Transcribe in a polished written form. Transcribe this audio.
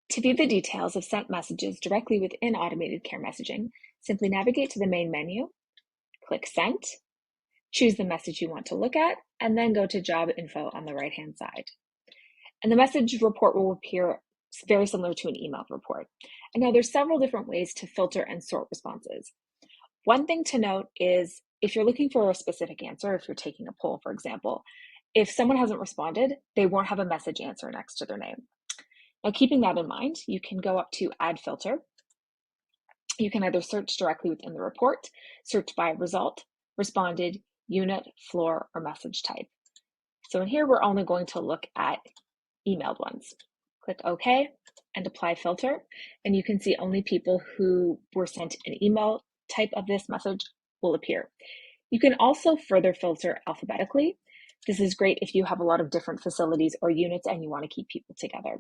To view the details of sent messages directly within automated care messaging, simply navigate to the main menu, click Sent, choose the message you want to look at, and then go to Job Info on the right-hand side. And the message report will appear very similar to an email report. And now there's several different ways to filter and sort responses. One thing to note is if you're looking for a specific answer, if you're taking a poll, for example, if someone hasn't responded, they won't have a message answer next to their name. Now, keeping that in mind, you can go up to Add Filter. You can either search directly within the report, search by result, responded, unit, floor, or message type. So in here, we're only going to look at emailed ones. Click OK and apply filter, and you can see only people who were sent an email type of this message will appear. You can also further filter alphabetically. This is great if you have a lot of different facilities or units and you want to keep people together.